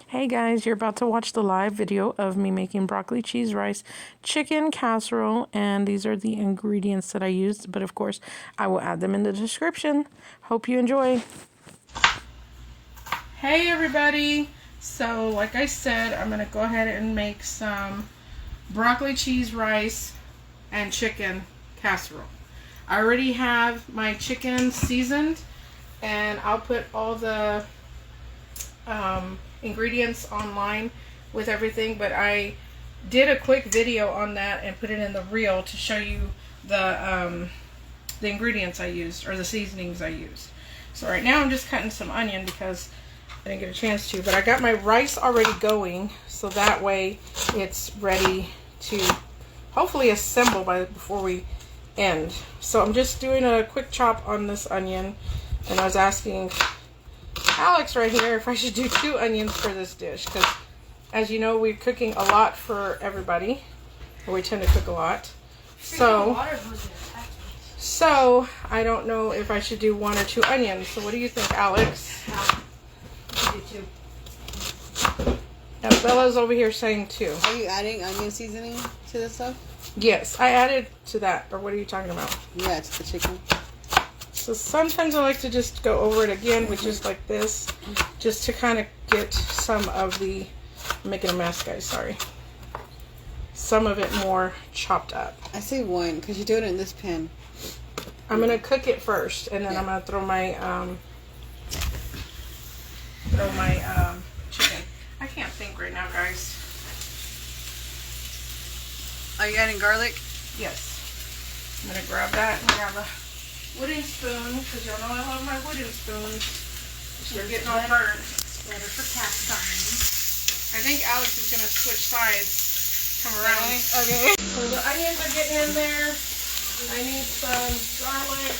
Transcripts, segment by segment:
Hey guys, you're about to watch the live video of me making broccoli, cheese, rice, chicken casserole, and these are the ingredients that I used, but of course I will add them in the description. Hope you enjoy. Hey everybody, so like I said, I'm going to go ahead and make some broccoli, cheese, rice, and chicken casserole. I already have my chicken seasoned, and I'll put all the ingredients online with everything, but I did a quick video on that and put it in the reel to show you the ingredients I used, or the seasonings I used. So right now I'm just cutting some onion because I didn't get a chance to, but I got my rice already going, so that way it's ready to hopefully assemble before we end. So I'm just doing a quick chop on this onion, and I was asking Alex right here if I should do 2 onions for this dish, because as you know, we're cooking a lot for everybody, or we tend to cook a lot. So I don't know if I should do 1 or 2 onions. So what do you think, Alex? Do 2. Now Bella's over here saying 2. Are you adding onion seasoning to this stuff? Yes, I added to that. Or what are you talking about? Yeah, it's the chicken. So sometimes I like to just go over it again with just like this, just to kind of get some of the, I'm making a mess, guys, sorry. Some of it more chopped up. I say 1 because you do it in this pan. I'm going to cook it first, and then I'm going to throw my chicken. I can't think right now, guys. Are you adding garlic? Yes. I'm going to grab that and grab a wooden spoon, because y'all know I love my wooden spoons. They're getting all burnt. It's better for cast iron. I think Alex is going to switch sides. Come around. Okay. So the onions are getting in there. I need some garlic,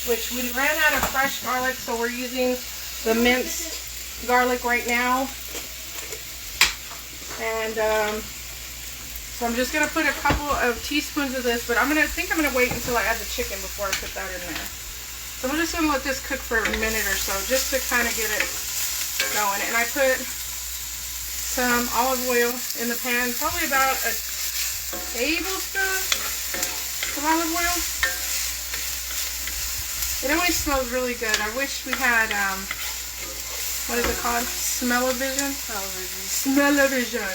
which we ran out of fresh garlic, so we're using the minced garlic right now. And so I'm just going to put a couple of teaspoons of this, but I think I'm going to wait until I add the chicken before I put that in there. So I'm just going to let this cook for a minute or so, just to kind of get it going. And I put some olive oil in the pan, probably about a tablespoon of olive oil. It always smells really good. I wish we had, what is it called? Smell-o-vision? Smell-o-vision.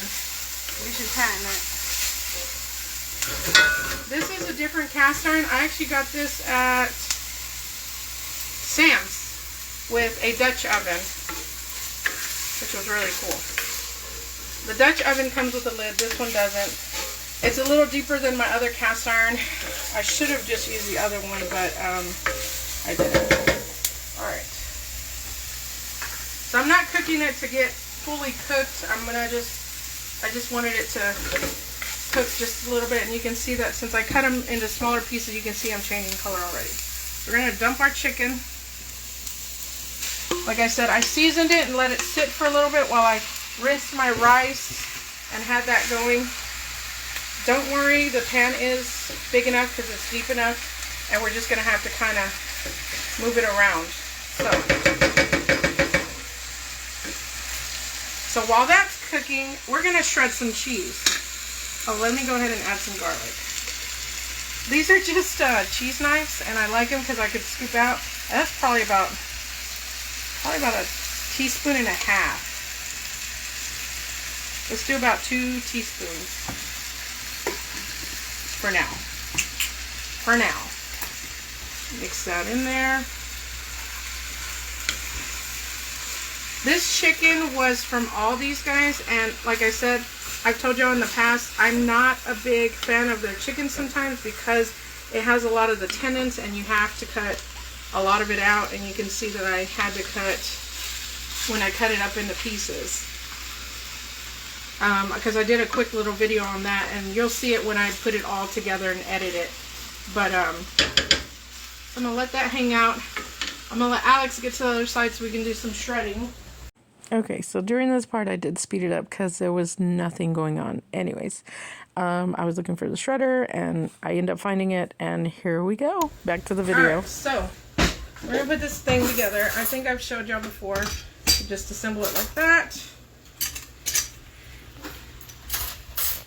We should patent it. This is a different cast iron. I actually got this at Sam's with a Dutch oven, which was really cool. The Dutch oven comes with a lid. This one doesn't. It's a little deeper than my other cast iron. I should have just used the other one, but I didn't. Alright. So I'm not cooking it to get fully cooked. I just wanted it to cook just a little bit, and you can see that since I cut them into smaller pieces, you can see I'm changing color already. We're going to dump our chicken. Like I said, I seasoned it and let it sit for a little bit while I rinsed my rice and had that going. Don't worry, the pan is big enough because it's deep enough, and we're just going to have to kind of move it around. So while that's cooking, we're going to shred some cheese. Oh, let me go ahead and add some garlic. These are just cheese knives, and I like them because I could scoop out. And that's probably about a teaspoon and a half. Let's do about 2 teaspoons for now. Mix that in there. This chicken was from Aldi's, guys, and like I said, I've told you in the past, I'm not a big fan of their chicken sometimes because it has a lot of the tendons and you have to cut a lot of it out, and you can see that I had to cut when I cut it up into pieces. Because I did a quick little video on that, and you'll see it when I put it all together and edit it. But I'm going to let that hang out. I'm going to let Alex get to the other side so we can do some shredding. Okay, so during this part I did speed it up because there was nothing going on. Anyways, I was looking for the shredder and I ended up finding it, and here we go. Back to the video. Alright, so we're going to put this thing together. I think I've showed y'all before. just assemble it like that.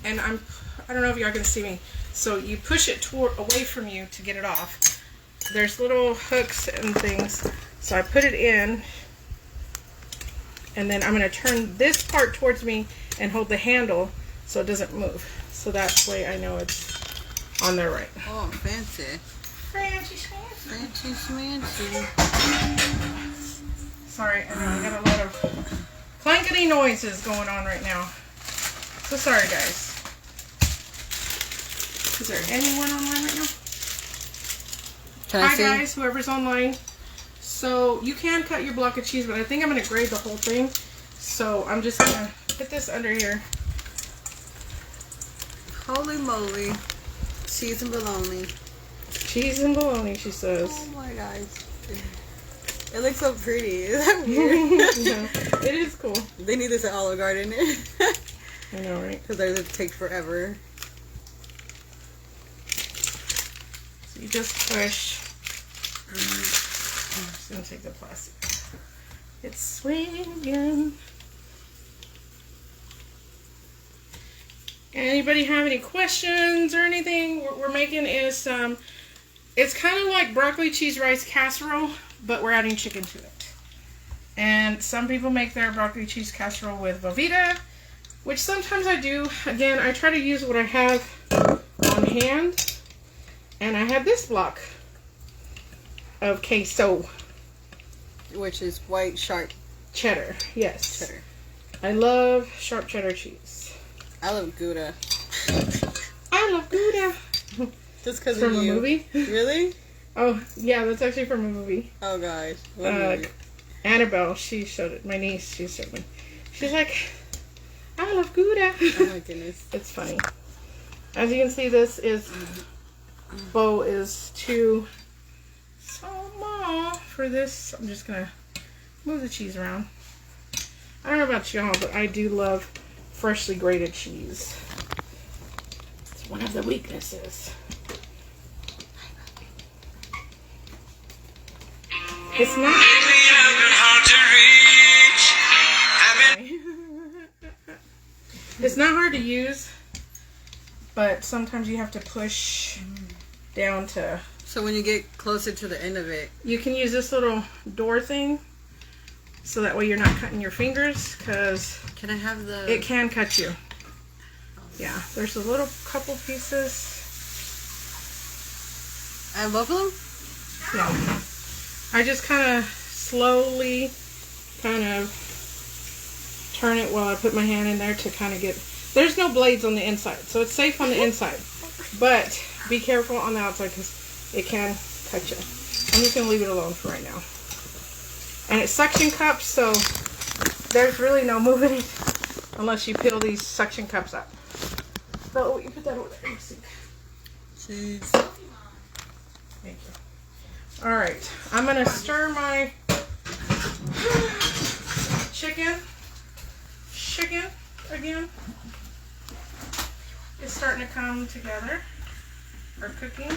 And I don't know if y'all can see me. So you push it away from you to get it off. There's little hooks and things. So I put it in, and then I'm going to turn this part towards me and hold the handle so it doesn't move. So that way I know it's on there right. Oh, fancy. Fancy schmancy. Fancy schmancy. Sorry, I know I got a lot of clankety noises going on right now. So sorry, guys. Is there anyone online right now? Hi guys, whoever's online. So you can cut your block of cheese, but I think I'm going to grade the whole thing. So I'm just going to put this under here. Holy moly. Cheese and bologna. Cheese and bologna, she says. Oh my gosh. It looks so pretty. Is that weird? No, it is cool. They need this at Olive Garden. I know, right? Because they take forever. So you just push. I'm just going to take the plastic. It's swinging. Anybody have any questions or anything? What we're making is it's kind of like broccoli cheese rice casserole, but we're adding chicken to it. And some people make their broccoli cheese casserole with Velveeta, which sometimes I do. Again, I try to use what I have on hand. And I have this block of queso. Which is white sharp cheddar. Yes. cheddar. I love sharp cheddar cheese. I love Gouda. I love Gouda. Just because From of a you. movie? Really? Oh, yeah, that's actually from a movie. Oh, gosh. What movie? Annabelle, she showed it. My niece, she showed me. She's like, I love Gouda. Oh, my goodness. It's funny. As you can see, this bow is too small for this. I'm just going to move the cheese around. I don't know about y'all, but I do love freshly grated cheese. It's one of the weaknesses. It's not it's not hard to use, but sometimes you have to push down to. So when you get closer to the end of it, You can use this little door thing, so that way you're not cutting your fingers, because can I have the... it can cut you. Yeah, there's a little couple pieces. And both of them? Yeah. I just kind of slowly turn it while I put my hand in there to kind of get... There's no blades on the inside, so it's safe on the inside. But be careful on the outside because it can cut you. I'm just going to leave it alone for right now. And it's suction cups, so there's really no moving it unless you peel these suction cups up. So you put that over there. Cheese. Thank you. Alright, I'm going to stir my chicken again. It's starting to come together, or cooking.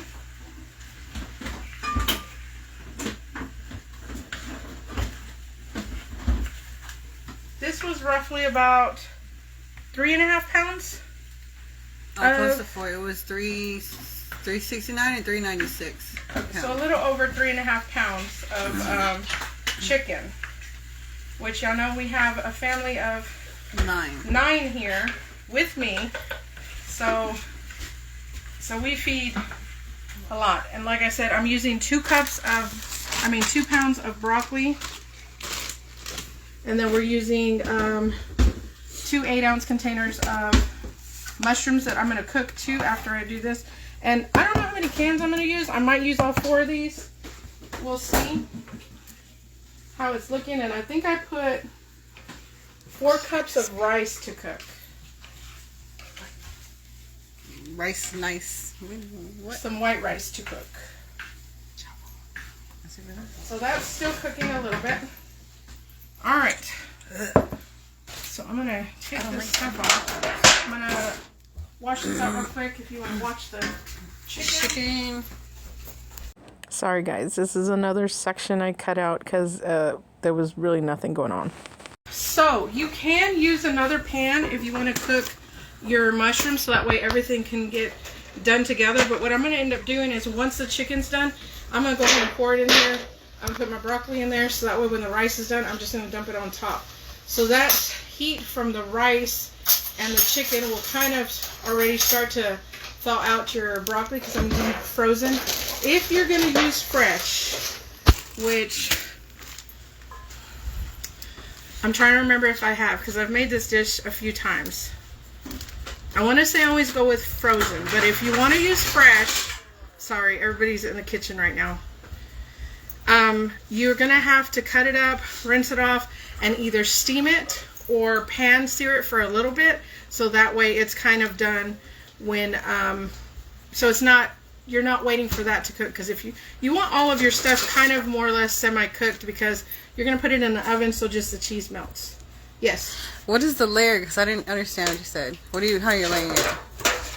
This was roughly about 3.5 pounds. Close to 4. It was $3.69 and $3.96. Okay, so a little over 3.5 pounds of chicken. Which y'all know we have a family of 9 here with me. So we feed a lot. And like I said, I'm using 2 pounds of broccoli. And then we're using 2 8-ounce containers of mushrooms that I'm going to cook too after I do this. And I don't know how many cans I'm going to use. I might use all 4 of these. We'll see how it's looking. And I think I put 4 cups of rice to cook. Rice, nice. What? Some white rice to cook. So that's still cooking a little bit. Alright. So I'm going to take this stuff off. I'm going to wash this out real quick if you want to watch the chicken. Sorry guys, this is another section I cut out because there was really nothing going on. So you can use another pan if you want to cook your mushrooms, so that way everything can get done together. But what I'm going to end up doing is once the chicken's done, I'm going to go ahead and pour it in there. I'm going to put my broccoli in there, so that way when the rice is done, I'm just going to dump it on top. So that heat from the rice and the chicken will kind of already start to thaw out your broccoli, because I'm using frozen. If you're going to use fresh, which I'm trying to remember if I have, because I've made this dish a few times. I want to say always go with frozen, but if you want to use fresh, sorry, everybody's in the kitchen right now. You're going to have to cut it up, rinse it off, and either steam it or pan sear it for a little bit, so that way it's kind of done when, so it's not, you're not waiting for that to cook, because if you want all of your stuff kind of more or less semi-cooked, because you're going to put it in the oven so just the cheese melts. Yes. What is the layer? Because I didn't understand what you said. How are you laying it?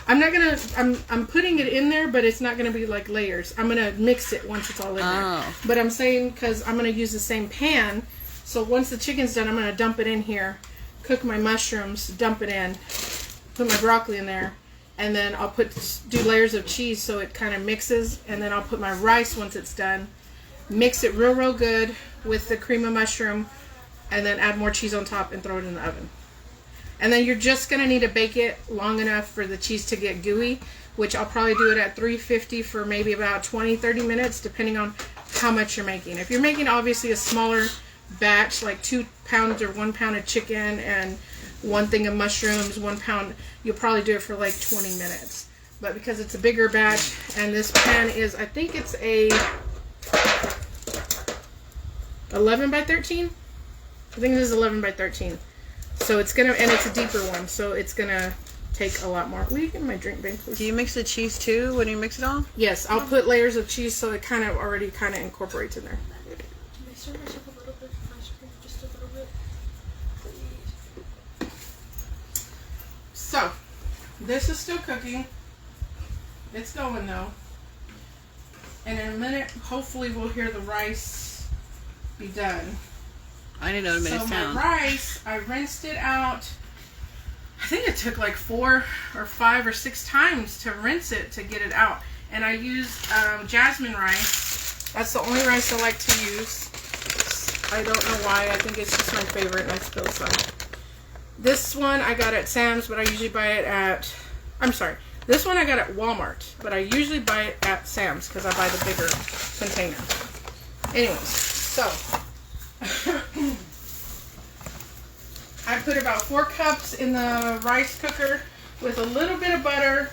I'm putting it in there, but it's not going to be like layers. I'm going to mix it once it's all in there. But I'm saying, because I'm going to use the same pan, so once the chicken's done, I'm going to dump it in here, cook my mushrooms, dump it in, put my broccoli in there, and then I'll do layers of cheese so it kind of mixes, and then I'll put my rice once it's done, mix it real good with the cream of mushroom, and then add more cheese on top and throw it in the oven. And then you're just going to need to bake it long enough for the cheese to get gooey, which I'll probably do it at 350 for maybe about 20-30 minutes, depending on how much you're making. If you're making obviously a smaller batch, like 2 pounds or 1 pound of chicken and 1 thing of mushrooms, 1 pound, you'll probably do it for like 20 minutes. But because it's a bigger batch, and this pan is, I think it's a 11 by 13? I think this is 11 by 13. So it's gonna, and it's a deeper one, so it's gonna take a lot more. Will you give me my drink, babe, please? Do you mix the cheese too when you mix it all? Yes, I'll put layers of cheese so it kind of already incorporates in there. Can I serve myself a little bit of ice cream? Just a little bit? Please. So, this is still cooking. It's going though. And in a minute, hopefully we'll hear the rice be done. I didn't know it made a sound. So my rice, I rinsed it out. I think it took like 4 or 5 or 6 times to rinse it to get it out. And I used jasmine rice. That's the only rice I like to use. I don't know why. I think it's just my favorite, and I spilled some. This one I got at Sam's, but I usually buy it at, this one I got at Walmart, but I usually buy it at Sam's because I buy the bigger container. Anyways, so I put about 4 cups in the rice cooker with a little bit of butter,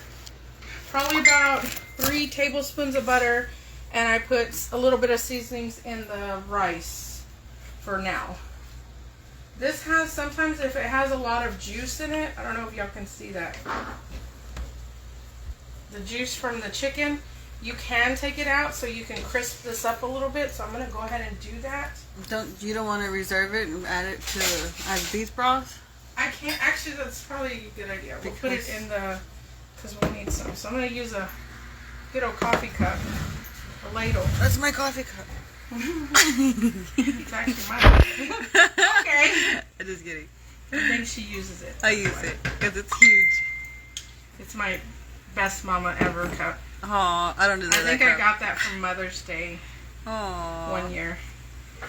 probably about 3 tablespoons of butter, and I put a little bit of seasonings in the rice for now. This has, sometimes if it has a lot of juice in it, I don't know if y'all can see that. The juice from the chicken, you can take it out so you can crisp this up a little bit. So I'm going to go ahead and do that. You don't want to reserve it and add it to as beef broth? I can't. Actually, that's probably a good idea. We'll put it in the, because we'll need some. So I'm going to use a good old coffee cup, a ladle. That's my coffee cup. It's actually mine. Okay. I'm just kidding. I think she uses it. I use it because it's huge. It's my best mama ever cup. Oh, I don't do that. I think I got that from Mother's Day. Oh. One year.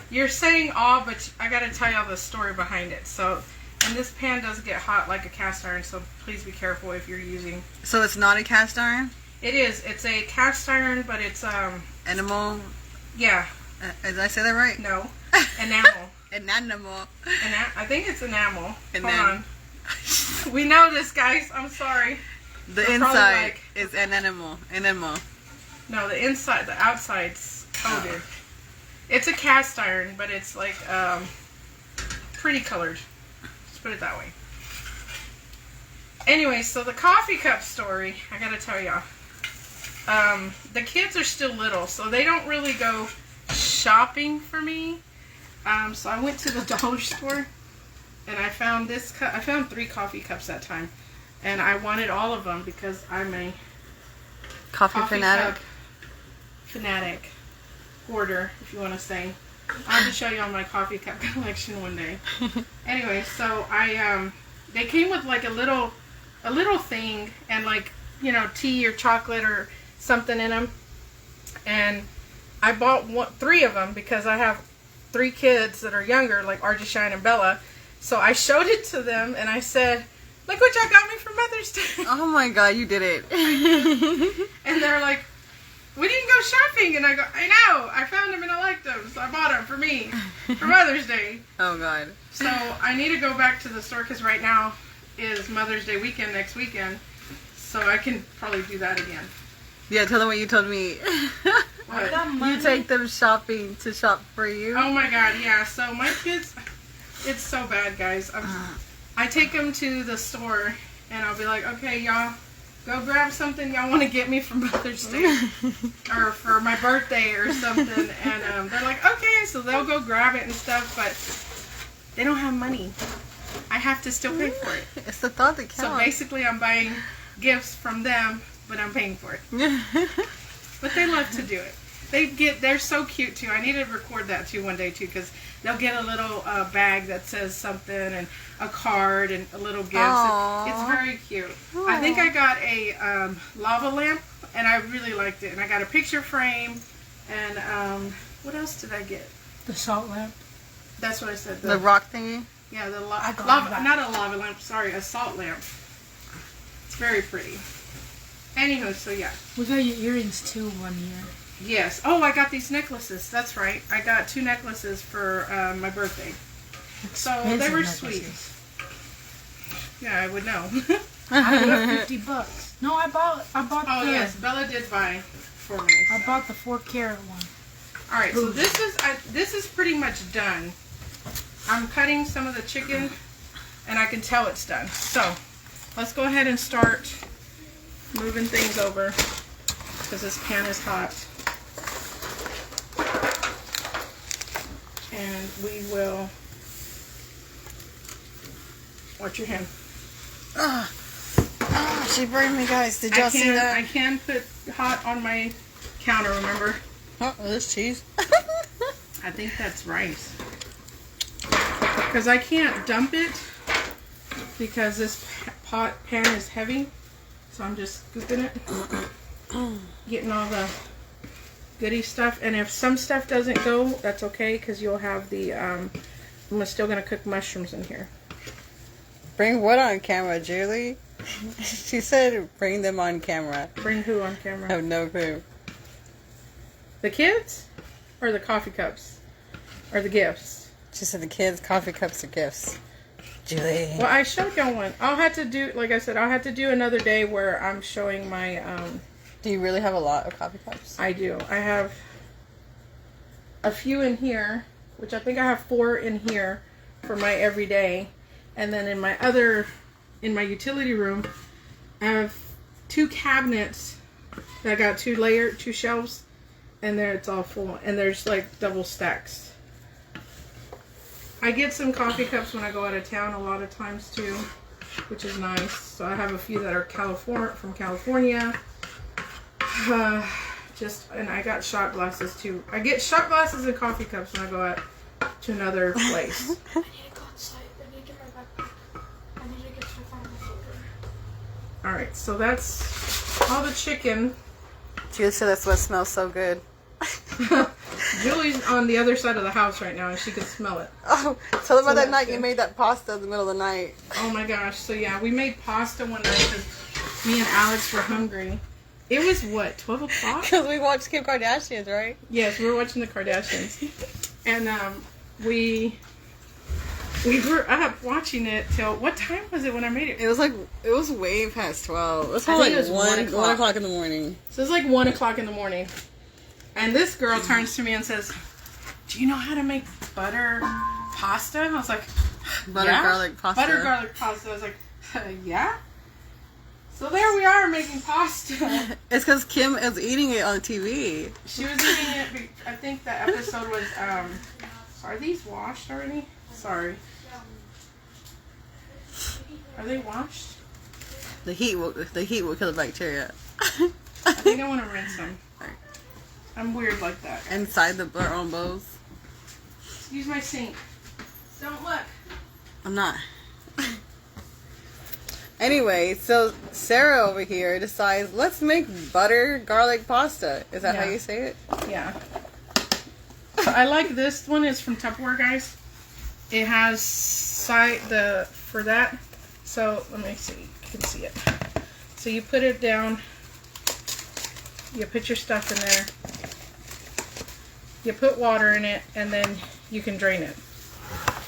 You're saying aw, but I got to tell y'all the story behind it. So, and this pan does get hot like a cast iron, so please be careful if you're using. So it's not a cast iron? It is. It's a cast iron, but it's Enamel. Yeah. Did I say that right? No. Enamel. Enamel. I think it's enamel. Hold on. We know this, guys. I'm sorry. The inside is an enamel. No, the inside, the outside's coated. Oh. It's a cast iron, but it's like pretty colored. Let's put it that way. Anyway, so the coffee cup story, I gotta tell y'all. The kids are still little, so they don't really go shopping for me. So I went to the dollar store and I found this cup. I found 3 coffee cups that time, and I wanted all of them because I'm a coffee fanatic. Fanatic, hoarder, if you want to say. I'll have to show you all my coffee cup collection one day. Anyway, so they came with like a little thing and like, you know, tea or chocolate or something in them. And I bought 3 of them because I have 3 kids that are younger, like RJ, Shine, and Bella. So I showed it to them and I said, look what y'all got me for Mother's Day. Oh my God, you did it. And they're like, we didn't go shopping. And I go, I know, I found them and I liked them. So I bought them for me for Mother's Day. Oh God. So I need to go back to the store because right now is Mother's Day weekend next weekend. So I can probably do that again. Yeah, tell them what you told me. What? You take them shopping to shop for you. Oh my God, yeah. So my kids, it's so bad, guys. I take them to the store and I'll be like, okay, y'all, go grab something y'all want to get me for Mother's Day or for my birthday or something. And they're like, okay, so they'll go grab it and stuff, but they don't have money. I have to still pay for it. It's the thought that counts. So basically I'm buying gifts from them, but I'm paying for it. But they love to do it. They're so cute too. I need to record that too one day too, because they'll get a little bag that says something and a card and a little gift. It's very cute. Aww. I think I got a lava lamp and I really liked it. And I got a picture frame and what else did I get? The salt lamp. That's what I said. The rock thingy? Yeah, the lava, not a lava lamp, sorry, a salt lamp. It's very pretty. Anywho, so yeah. We got your earrings too 1 year. Yes. Oh, I got these necklaces. That's right. I got 2 necklaces for my birthday. So they were sweet. Yeah, I would know. I got $50. No, I bought. Oh yes, Bella did buy for me. So. I bought the 4-carat one. All right, so this is pretty much done. I'm cutting some of the chicken, and I can tell it's done. So let's go ahead and start moving things over because this pan is hot. And we will watch your hand. She burned me, guys. Did y'all see that? I can put hot on my counter, remember? Oh, this cheese. I think that's rice. Because I can't dump it because this pan is heavy. So I'm just scooping it. Getting all the goodie stuff. And if some stuff doesn't go, that's okay because you'll have the, I'm still going to cook mushrooms in here. Bring what on camera, Julie? She said bring them on camera. Bring who on camera? I have no clue. The kids? Or the coffee cups? Or the gifts? She said the kids, coffee cups, or gifts. Julie. Well, I showed y'all one. I'll have to do, like I said, I'll have to do another day where I'm showing my, Do you really have a lot of coffee cups? I do. I have a few in here, which I think I have 4 in here for my everyday. And then in my utility room, I have 2 cabinets that got 2 shelves, and there it's all full. And there's like double stacks. I get some coffee cups when I go out of town a lot of times too, which is nice. So I have a few that are from California. And I got shot glasses too. I get shot glasses and coffee cups when I go out to another place. I need to go outside. I need to get my backpack. I need to get stuff on my finger. Alright, so that's all the chicken. Julie said that's what smells so good. Julie's on the other side of the house right now and she can smell it. Oh, tell them about that night good. you made that pasta in the middle of the night. Oh my gosh. So yeah, we made pasta one night because me and Alex were hungry. It was what, 12 o'clock? Because we watched Kim Kardashians, right? Yes, we were watching the Kardashians. And we were up watching it till, what time was it when I made it? It was way past 12. It was I probably think it was 1 o'clock in the morning. So it's like 1 o'clock in the morning. And this girl turns to me and says, do you know how to make butter pasta? And I was like, Butter garlic pasta. Butter garlic pasta. I was like, yeah? So there we are making pasta. It's because Kim is eating it on TV. She was eating it, I think the episode was, are these washed already? Sorry. Are they washed? The heat will kill the bacteria. I think I want to rinse them. I'm weird like that. Inside our own bowls. Use my sink. Don't look. I'm not. Anyway, so Sarah over here decides, let's make butter garlic pasta. Is that how Yeah. you say it? Yeah. I like this one. It's from Tupperware, guys. It has for that. So let me see. You can see it. So you put it down. You put your stuff in there. You put water in it, and then you can drain it.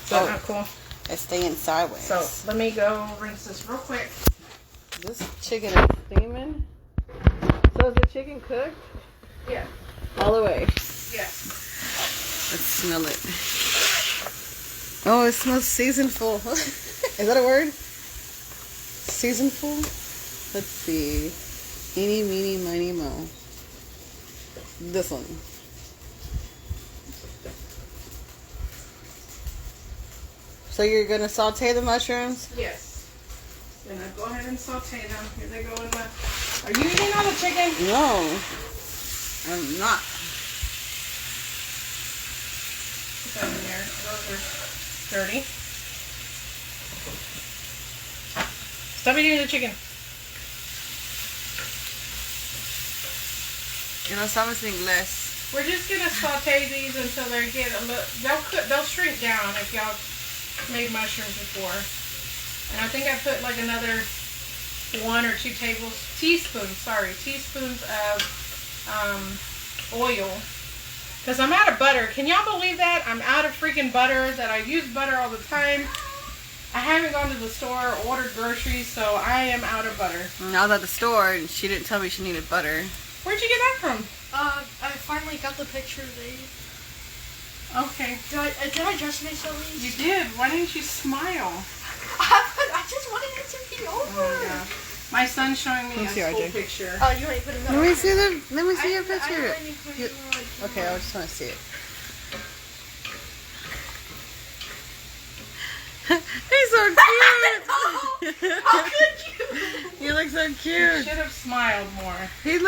Is that not cool? It's staying sideways. So let me go rinse this real quick. This chicken is steaming. So is the chicken cooked? Yeah. All the way. Yes. Let's smell it. Oh, it smells seasonful. Is that a word? Seasonful? Let's see. Eeny, meeny, miny, mo. This one. So you're going to saute the mushrooms? Yes. Then I go ahead and saute them. Here they go in the... Are you eating all the chicken? No. I'm not. Put that in there. Those are dirty. Stop eating the chicken. Y no sabes inglés. We're just gonna saute these until they get a little. They'll shrink down if y'all made mushrooms before. And I think I put like another 1 or 2 teaspoons of oil. Because I'm out of butter. Can y'all believe that? I'm out of freaking butter. That I use butter all the time. I haven't gone to the store or ordered groceries, so I am out of butter. I was at the store and she didn't tell me she needed butter. Where'd you get that from? I finally got the picture they... Okay. Did I just make some of these? You did. Why didn't you smile? I just wanted it to be over. Oh, yeah. My son's showing me Let me a see, full RJ. picture. Oh, you ain't putting that Let me on. see Let me see your I picture. already put it on. Okay, I just want to see it. He's so cute. How could you? He looks so You cute. should have smiled more. He's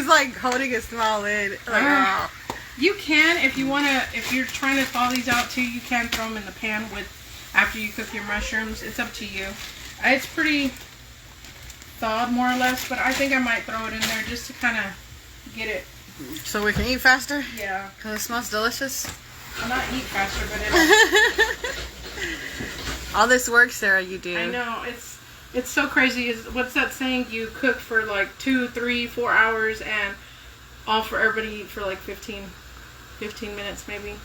like holding his smile in. Like, oh. You can, if you wanna, if you're trying to thaw these out too, you can throw them in the pan after you cook your mushrooms. It's up to you. It's pretty thawed more or less, but I think I might throw it in there just to kind of get it. So we can eat faster? Yeah, Because it smells delicious? I'll not eat faster, but All this work, Sarah, you do. I know it's so crazy. What's that saying? You cook for like 2, 3, 4 hours, and all for everybody to eat for like 15 minutes maybe.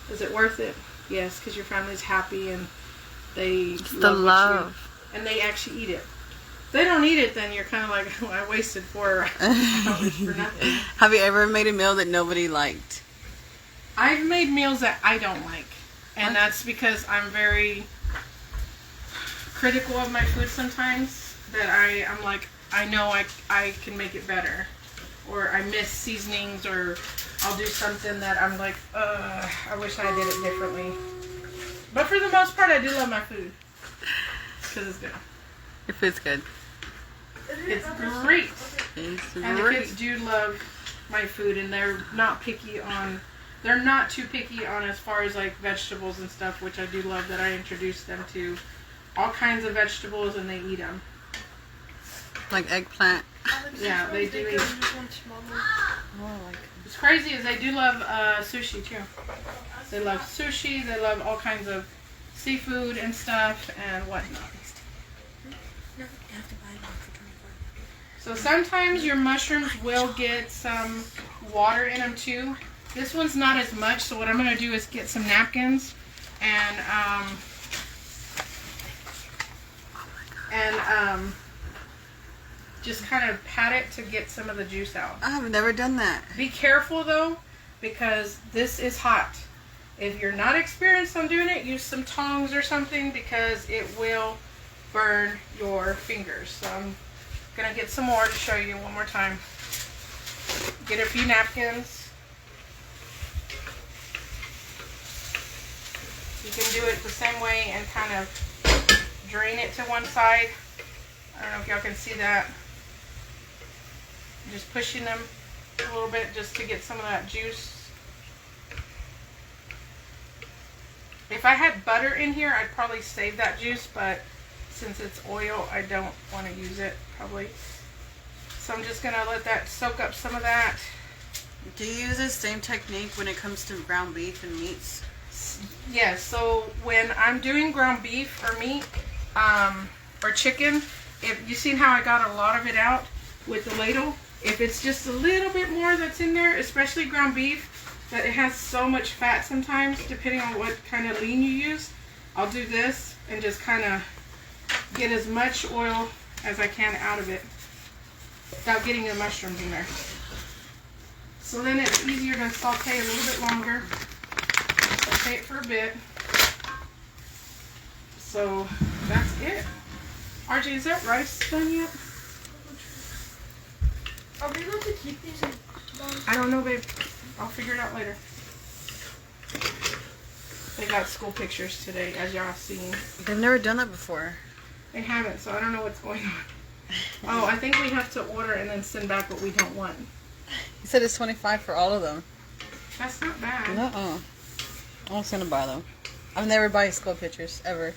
Is it worth it? Yes, because your family's happy and they love. And they actually eat it. If they don't eat it, then you're kind of like, oh, I wasted 4 hours for nothing. Have you ever made a meal that nobody liked? I've made meals that I don't like, and What? that's because I'm very critical of my food sometimes. That I'm like, I know I can make it better, or I miss seasonings, or I'll do something that I'm like, I wish I did it differently. But for the most part, I do love my food because it's good. If it's good. It's great. It's And the kids do love my food, and they're not picky on. They're not too picky on as far as like vegetables and stuff, which I do love that I introduce them to all kinds of vegetables, and they eat them. Like eggplant. Yeah, they do eat. Oh, like What's crazy is they do love sushi too. They love sushi. They love all kinds of seafood and stuff and whatnot. So sometimes your mushrooms will get some water in them too. This one's not as much, so what I'm going to do is get some napkins and just kind of pat it to get some of the juice out. I've never done that. Be careful though, because this is hot. If you're not experienced on doing it, use some tongs or something, because it will burn your fingers. So I'm gonna get some more to show you one more time. Get a few napkins. You can do it the same way and kind of drain it to one side. I don't know if y'all can see that. Just pushing them a little bit just to get some of that juice. If I had butter in here, I'd probably save that juice, but since it's oil, I don't want to use it probably. So I'm just gonna let that soak up some of that. Do you use the same technique when it comes to ground beef and meats? Yes, so when I'm doing ground beef or meat, or chicken, if you seen how I got a lot of it out with the ladle, if it's just a little bit more that's in there, especially ground beef, that it has so much fat sometimes, depending on what kind of lean you use, I'll do this and just kind of get as much oil as I can out of it without getting the mushrooms in there. So then it's easier to saute a little bit longer. Saute it for a bit. So that's it. RJ, is that rice done yet? Are we able to keep these in bonds? I don't know, babe. I'll figure it out later. They got school pictures today, as y'all seen. They've never done that before. They haven't, so I don't know what's going on. Oh, I think we have to order and then send back what we don't want. He said it's $25 for all of them. That's not bad. Uh-uh. I'm just gonna buy them. I've never buy school pictures, ever.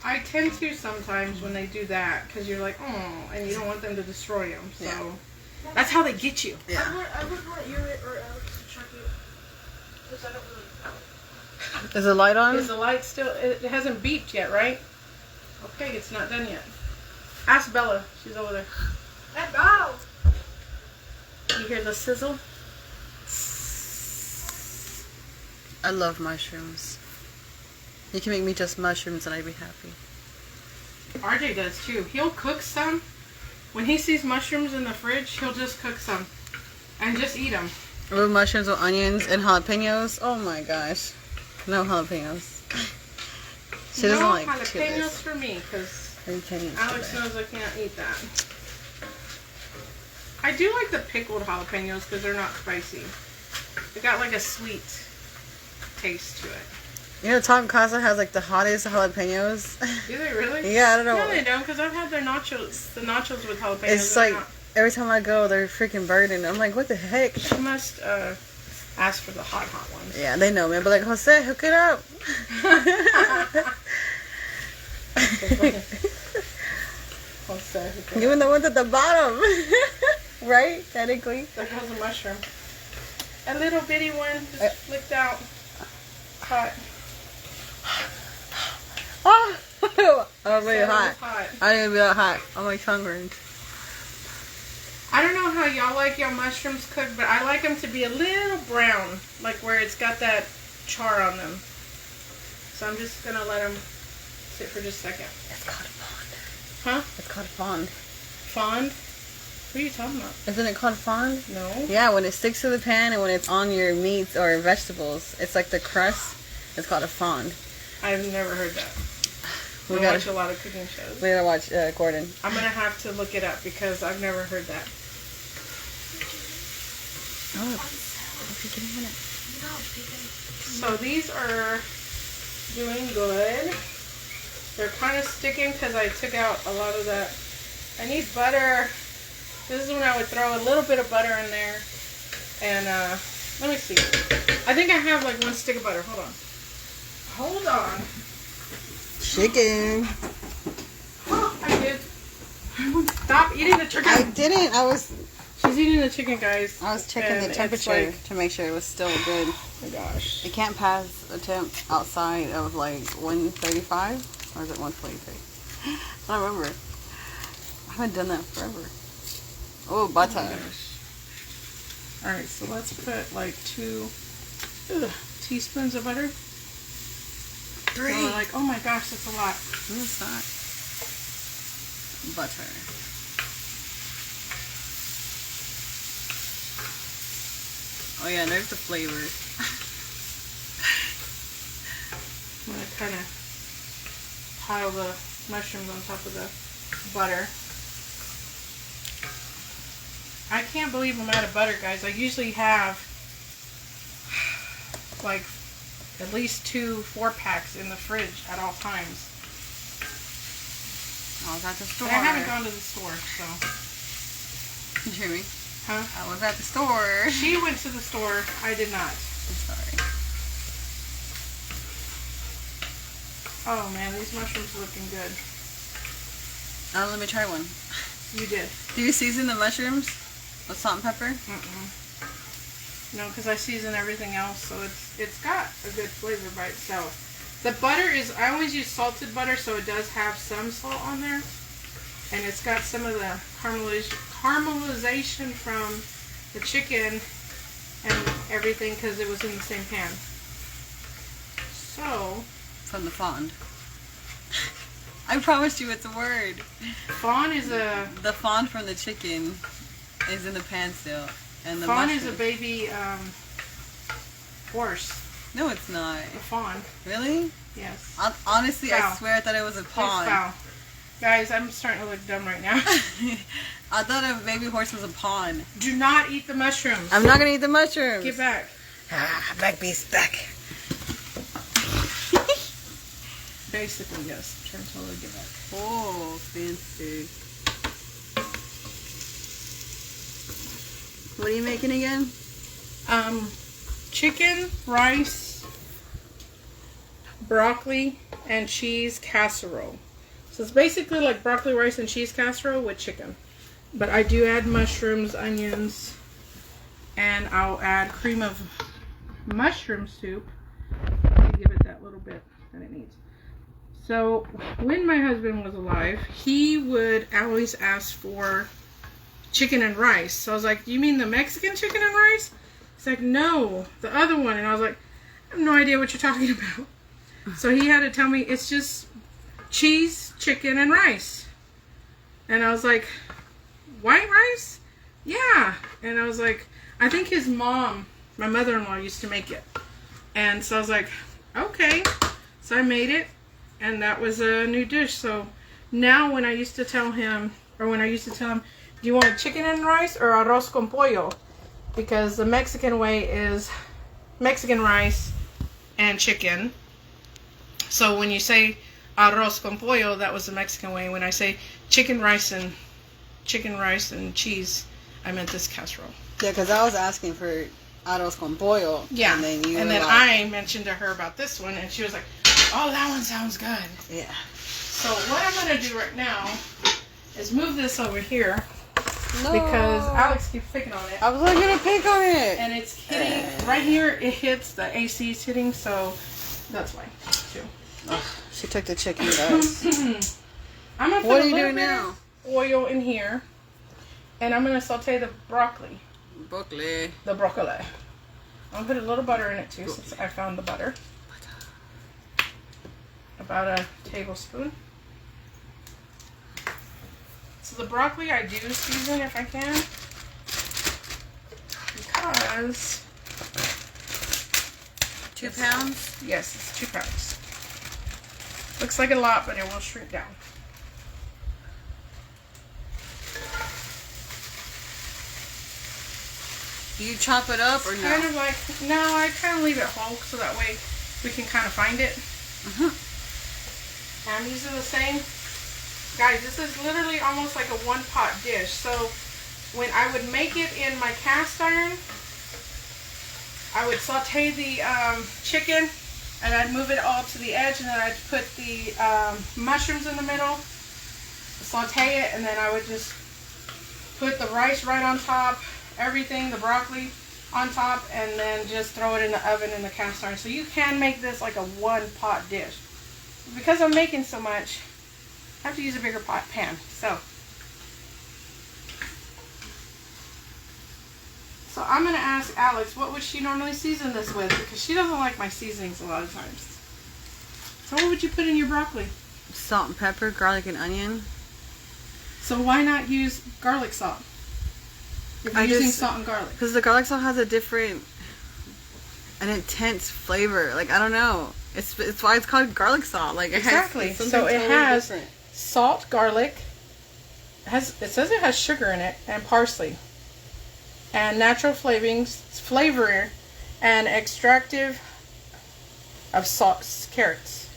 I tend to sometimes when they do that, because you're like, oh, and you don't want them to destroy them. So Yeah. that's how they get you. Yeah. I would want you or Alex to check it. Because I don't really know. Is the light on? Is the light still, it hasn't beeped yet, right? Okay, it's not done yet. Ask Bella. She's over there. And bow! You hear the sizzle? I love mushrooms. You can make me just mushrooms and I'd be happy. RJ does too. He'll cook some. When he sees mushrooms in the fridge, he'll just cook some. And just eat them. With mushrooms with onions and jalapenos. Oh my gosh. No jalapenos. She doesn't no like jalapenos chiles. for me, because You can't eat Alex chili. knows I can't eat that. I do like the pickled jalapenos because they're not spicy. They got like a sweet taste to it. You know, Tom Casa has like the hottest jalapenos. Do they really? Yeah, I don't know. No, they don't, because I've had their nachos, the nachos with jalapenos. It's They're like not- every time I go, they're freaking burning. I'm like, what the heck? She must ask for the hot ones. Yeah, they know me. But like, Jose, hook it up. Even the ones at the bottom, right? Technically. There goes a mushroom. A little bitty one just flicked out. Hot. Oh, oh, really Said it hot. was hot. I didn't even be that hot. I'm like hungry. I don't know how y'all like your mushrooms cooked, but I like them to be a little brown, like where it's got that char on them. So I'm just gonna let them sit for just a second. It's called a fond. Huh? It's called fond. Fond? What are you talking about? Isn't it called fond? No. Yeah, when it sticks to the pan and when it's on your meats or vegetables, it's like the crust. It's called a fond. I've never heard that. We I gotta, watch a lot of cooking shows. we gotta watch Gordon. I'm gonna have to look it up because I've never heard that. Oh, if you get a minute. So these are doing good. They're kind of sticking because I took out a lot of that. I need butter. This is when I would throw a little bit of butter in there. And let me see. I think I have like one stick of butter. Hold on. Hold on. Chicken. Oh, I did. Stop eating the chicken. I didn't. She's eating the chicken, guys. I was checking And the it's temperature like- to make sure it was still good. Oh my gosh. It can't pass a temp outside of like 135 or is it 123? I don't remember. I haven't done that forever. Oh, butter. Alright, so let's put like 2 teaspoons of butter. 3. So we're like, oh my gosh, that's a lot. What's that? Butter. Oh yeah, there's the flavor. I'm going to kind of pile the mushrooms on top of the butter. I can't believe I'm out of butter, guys. I usually have like at least 2 4-packs in the fridge at all times. I was at the store. But I haven't gone to the store, so. Did you hear me? Huh? I was at the store. She went to the store. I did not. I'm sorry. Oh man, these mushrooms are looking good. Oh, let me try one. You did. Do you season the mushrooms with salt and pepper? No, because I season everything else, so it's got a good flavor by itself. The butter is, I always use salted butter, so it does have some salt on there. And it's got some of the caramelization from the chicken and everything because it was in the same pan. So. From the fond. I promised you it's a word. Fawn is a... The fond from the chicken is in the pan still. And the fawn mushrooms. is a baby horse. No, it's not. A fawn. Really? Yes. Honestly, fowl. I swear I thought it was a pond. It's fowl. Guys, I'm starting to look dumb right now. I thought a baby horse was a pawn. Do not eat the mushrooms. I'm not going to eat the mushrooms. Get back. Back beast, back. Basically, yes. I'm trying to totally get back. Oh, fancy. What are you making again? Chicken, rice, broccoli, and cheese casserole. So it's basically like broccoli, rice, and cheese casserole with chicken. But I do add mushrooms, onions, and I'll add cream of mushroom soup to give it that little bit that it needs. So when my husband was alive, he would always ask for chicken and rice. So I was like, you mean the Mexican chicken and rice? He's like, no, the other one. And I was like, I have no idea what you're talking about. So he had to tell me it's just cheese, chicken, and rice. And I was like, white rice? Yeah. And I was like, I think his mom, my mother-in-law, used to make it. And so I was like, okay. So I made it, and that was a new dish. So now when I used to tell him, do you want chicken and rice or arroz con pollo? Because the Mexican way is Mexican rice and chicken. So when you say arroz con pollo, that was the Mexican way. When I say chicken, rice, and cheese, I meant this casserole. Yeah, because I was asking for arroz con pollo. Yeah. And then, I mentioned to her about this one, and she was like, oh, that one sounds good. Yeah. So what I'm going to do right now is move this over here. No. Because Alex keeps picking on it. I was like, going to pick on it. And it's hitting, right here, it hits, the AC is hitting, so that's why, too. Oh, she took the chicken, guys. I'm going to put a little bit of oil in here, and I'm going to saute the broccoli. Broccoli. The broccoli. I'm going to put a little butter in it, too, since I found the butter. About a tablespoon. So the broccoli I do season if I can, because 2 pounds? Yes, it's 2 pounds. Looks like a lot, but it will shrink down. Do you chop it up or no? Kind of like, no, I kind of leave it whole so that way we can kind of find it. I'm using the same. Guys, this is literally almost like a one-pot dish. So when I would make it in my cast iron, I would saute the chicken, and I'd move it all to the edge, and then I'd put the mushrooms in the middle, saute it, and then I would just put the rice right on top, everything, the broccoli on top, and then just throw it in the oven in the cast iron. So you can make this like a one-pot dish. Because I'm making so much, I have to use a bigger pan. So I'm going to ask Alex, what would she normally season this with? Because she doesn't like my seasonings a lot of times. So what would you put in your broccoli? Salt and pepper, garlic and onion. So why not use garlic salt? If you're using salt and garlic. Because the garlic salt has an intense flavor. Like, I don't know. It's why it's called garlic salt. Like, exactly. So it has salt, garlic. It says it has sugar in it and parsley, and natural flavor, and extractive of salt, carrots.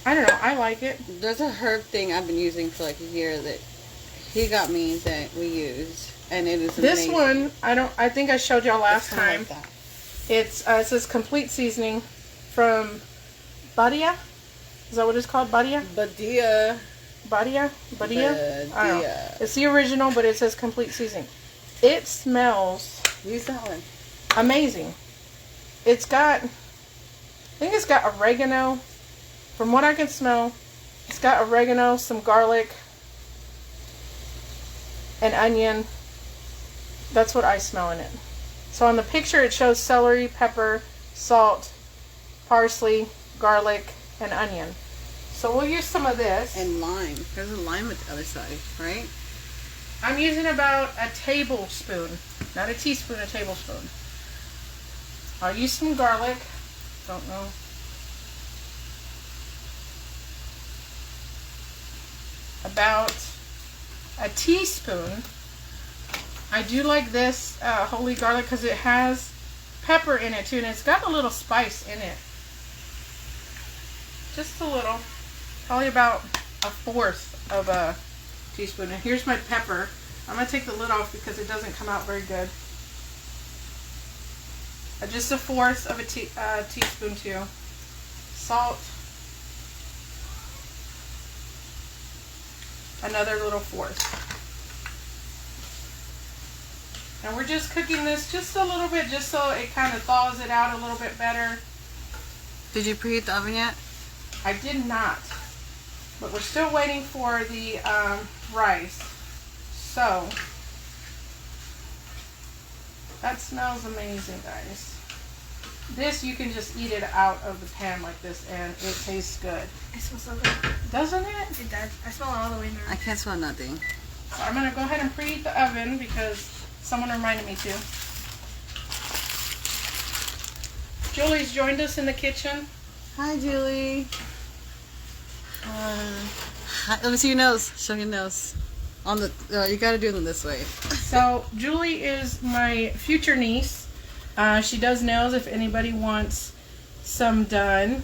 I don't know. I like it. There's a herb thing I've been using for like a year that he got me that we use, and it is amazing. This one, I think I showed y'all last time. Like that. It says complete seasoning from Badia? Is that what it's called? Badia? Badia. Badia? Badia? I don't know. Badia. It's the original, but it says complete seasoning. It smells Use that one. amazing. It's got, I think it's got oregano. From what I can smell, it's got oregano, some garlic, and onion. That's what I smell in it. So on the picture it shows celery, pepper, salt, parsley, garlic, and onion. So we'll use some of this. And lime. There's a lime at the other side, right? I'm using about a tablespoon. Not a teaspoon, a tablespoon. I'll use some garlic. Don't know. About a teaspoon. I do like this holy garlic because it has pepper in it too, and it's got a little spice in it. Just a little. Probably about a fourth of a teaspoon. And here's my pepper. I'm going to take the lid off because it doesn't come out very good. Just a fourth of a teaspoon too. Salt. Another little fourth. And we're just cooking this just a little bit, just so it kind of thaws it out a little bit better. Did you preheat the oven yet? I did not. But we're still waiting for the rice. So, that smells amazing, guys. This, you can just eat it out of the pan like this, and it tastes good. It smells so good. Doesn't it? It does. I smell it all the way I now. can't smell nothing. So I'm going to go ahead and preheat the oven because someone reminded me to. Julie's joined us in the kitchen. Hi, Julie. Let me see your nose. Show your nose. On the you gotta do them this way. So Julie is my future niece. She does nails. If anybody wants some done,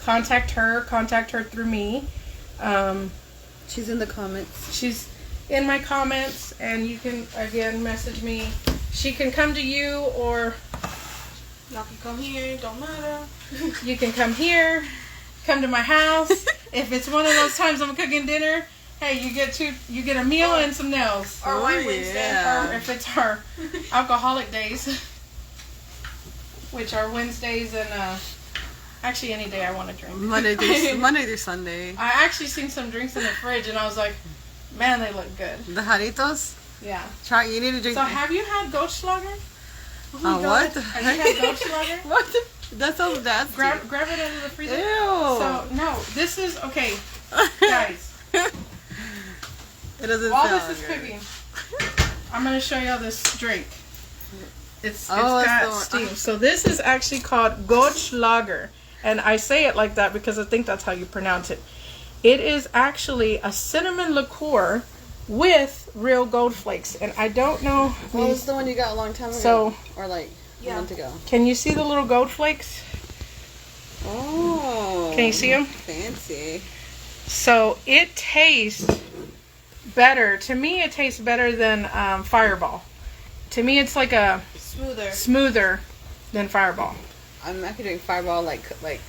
contact her. Contact her through me. She's in the comments. She's in my comments, and you can again message me. She can come to you, or Y'all can come here. Don't matter. you can come here. Come to my house. If it's one of those times I'm cooking dinner, hey, you get a meal and some nails. Or Wine Oh, Wednesday. yeah. Or if it's our alcoholic days, which are Wednesdays and actually any day I want to drink. Monday through Sunday. I actually seen some drinks in the fridge and I was like, man, they look good. The Jaritos. Yeah. Try. You need to drink. So have you had Goldschlager? What? Have you had Goldschlager? What? That sounds nasty. Grab it out of the freezer. Ew. So no, this is okay, guys. It doesn't While sound this is good. cooking, I'm gonna show y'all this drink. It's Oh, it's got the one- steam. So this is actually called Goldschlager, and I say it like that because I think that's how you pronounce it. It is actually a cinnamon liqueur with real gold flakes, and I don't know. What was the one you got a long time ago? So- or like a month ago? Can you see the little gold flakes? Oh. Can you see them? Fancy. So it tastes better. To me, it tastes better than Fireball. To me, it's like a smoother than Fireball. I'm actually doing Fireball like.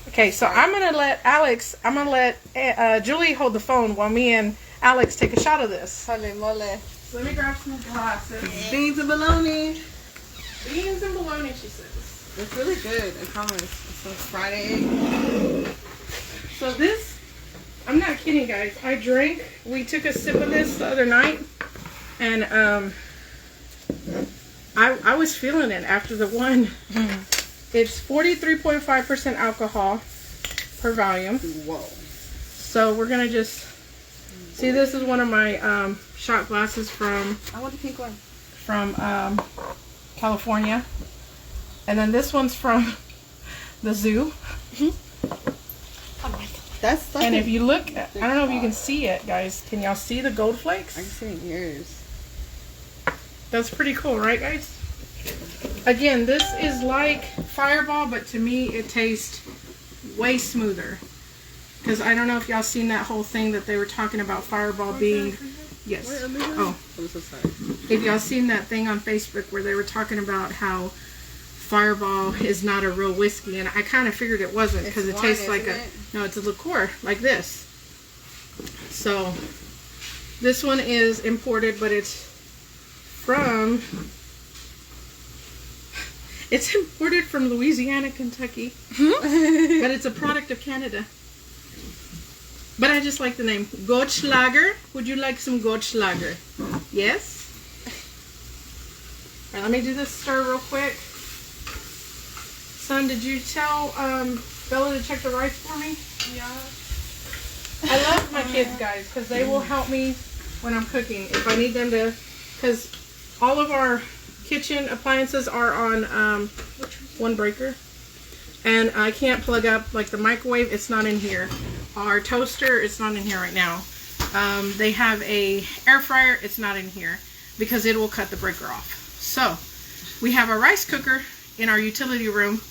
Okay, so I'm gonna let Julie hold the phone while me and Alex take a shot of this. Holy mole. So let me grab some glasses. Beans and bologna. Beans and bologna, she says. It's really good. I promise. It's a Friday egg. So this, I'm not kidding, guys. We took a sip of this the other night, and I was feeling it after the one. It's 43.5% alcohol per volume. Whoa. So we're gonna just see. This is one of my shot glasses from I want the pink one. California, and then this one's from the zoo. That's like And if you look, I don't know if you can see it, guys. Can y'all see the gold flakes? I can see it in yours. That's pretty cool, right, guys? Again, this is like Fireball, but to me it tastes way smoother. Because I don't know if y'all seen that whole thing that they were talking about Fireball being... Yes. Oh. I'm so sorry. If y'all seen that thing on Facebook where they were talking about how Fireball is not a real whiskey, and I kind of figured it wasn't because it wine, tastes like isn't it? no, it's a liqueur like this. So this one is imported, but it's imported from Louisiana, Kentucky, but it's a product of Canada. But I just like the name. Goldschlager. Would you like some Goldschlager? Yes? Alright, let me do this stir real quick. Son, did you tell Bella to check the rice for me? Yeah. I love my kids, guys, because they will help me when I'm cooking. If I need them to, because all of our kitchen appliances are on one breaker. And I can't plug up, like the microwave, it's not in here. Our toaster, it's not in here right now. They have a air fryer, it's not in here because it will cut the breaker off. So we have our rice cooker in our utility room,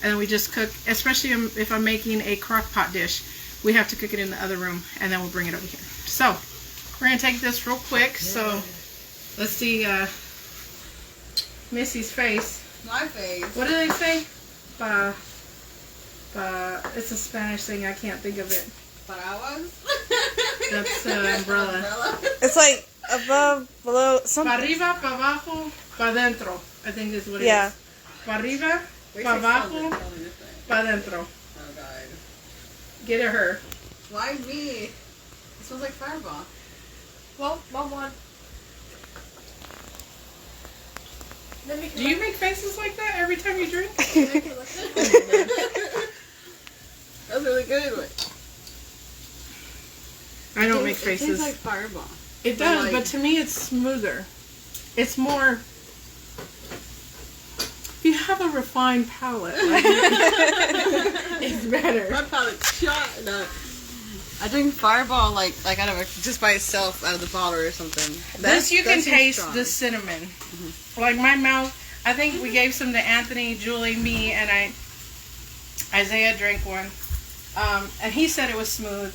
and then we just cook, especially if I'm making a crock pot dish, we have to cook it in the other room, and then we'll bring it over here. So we're gonna take this real quick. So let's see Missy's face. My face. What do they say? It's a Spanish thing. I can't think of it. Paraguas? That's umbrella. It's like above, below, Pa something. arriba, pa abajo, pa dentro. I think is what it Yeah. is. Pa arriba, Wait, pa say abajo, something different. pa dentro. Oh god. Get it her. Why me? It smells like Fireball. Well, Mom won. Then we can Do you make faces like that every time you drink? make it look That's really good. I don't make It tastes faces. like Fireball. It does, like- but to me it's smoother. It's more. If you have a refined palate, it's better. My palate shot. No. I drink Fireball like out of just by itself out of the bottle or something. This you can that's too taste strong. the cinnamon. Like my mouth, I think we gave some to Anthony, Julie, me, and Isaiah drank one. And he said it was smooth.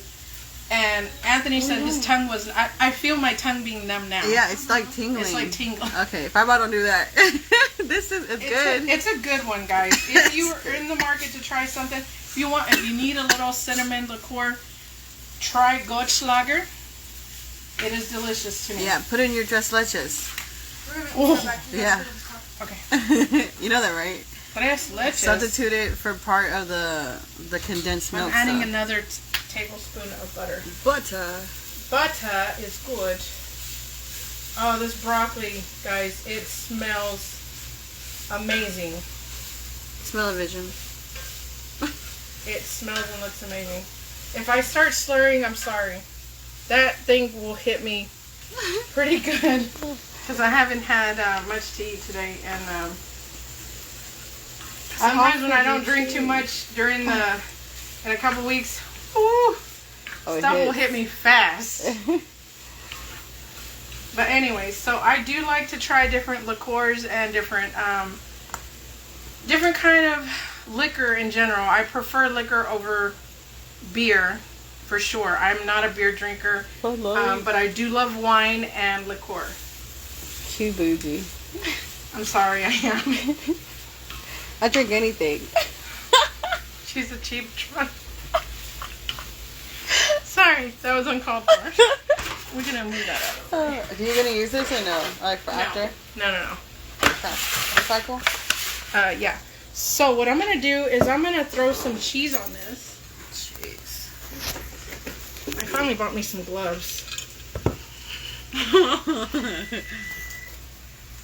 And Anthony said his tongue was, I feel my tongue being numb now. Yeah, it's like tingling. It's like tingling. Okay, Fireball don't do that. This is it's good. It's a good one, guys. If you are in the market to try something, if you need a little cinnamon liqueur, try Goldschlager. It is delicious to me. Yeah, put in your tres leches. We're gonna go back to Yeah. Okay. You know that, right? Tres leches. Substitute it for part of the condensed milk. I'm adding stuff. another tablespoon of butter. Butter. Butter is good. Oh, this broccoli, guys, it smells amazing. Smell-o-vision. It smells and looks amazing. If I start slurring, I'm sorry. That thing will hit me pretty good because I haven't had much to eat today, and sometimes when I don't drink too much in a couple weeks, ooh, stuff will hit me fast. But anyways, so I do like to try different liqueurs and different kind of liquor in general. I prefer liquor over beer, for sure. I'm not a beer drinker, but I do love wine and liqueur. Cute bougie. I'm sorry, I am. I drink anything. She's a cheap drunk. Sorry, that was uncalled for. We're gonna move that out of the way. Are you gonna use this or no? Like for after? No. Okay. Recycle? Yeah. So what I'm gonna do is I'm gonna throw some cheese on this. Jeez. I finally bought me some gloves.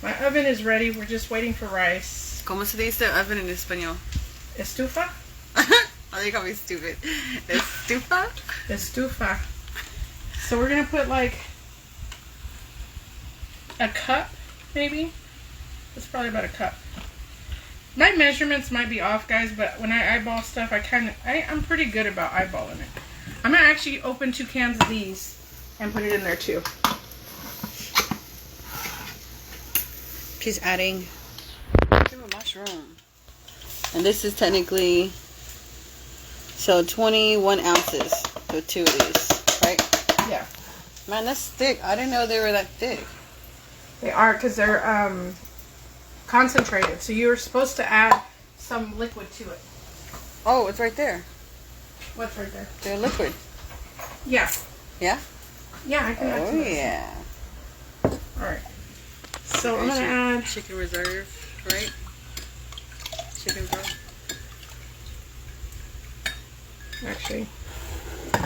My oven is ready. We're just waiting for rice. ¿Cómo se dice oven en español? Estufa? Oh, they call me stupid. Estufa? Estufa. So we're gonna put like a cup, maybe. It's probably about a cup. My measurements might be off, guys, but when I eyeball stuff, I'm pretty good about eyeballing it. I'm gonna actually open 2 cans of these and put it in there too. She's adding mushroom. And this is technically, so 21 ounces for 2 of these, right? Yeah. Man, that's thick. I didn't know they were that thick. They are, because they're concentrated. So you're supposed to add some liquid to it. Oh, it's right there. What's right there? The liquid. Yeah. Yeah? Yeah, I can add Oh, some. yeah. Alright. So I'm going to add... Chicken reserve, right? Chicken broth. Actually,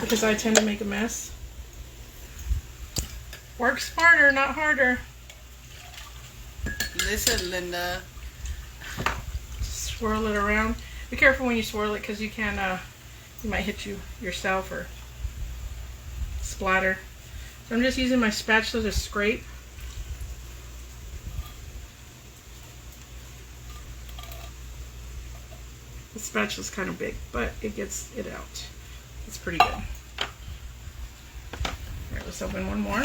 because I tend to make a mess. Work smarter, not harder. Listen, Linda. Swirl it around. Be careful when you swirl it because you can, you might hit yourself or splatter. So I'm just using my spatula to scrape. The spatula's kind of big, but it gets it out. It's pretty good. Alright, let's open one more.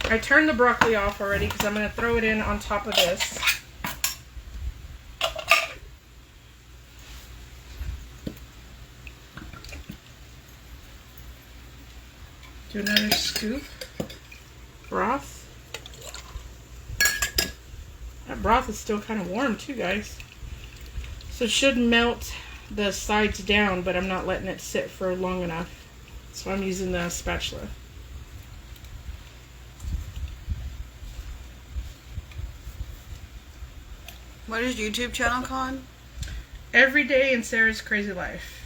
I turned the broccoli off already because I'm going to throw it in on top of this. Do another scoop. Broth. That broth is still kind of warm too, guys. So it should melt the sides down, but I'm not letting it sit for long enough. So I'm using the spatula. What is YouTube channel called? Every day in Sarah's Crazy Life.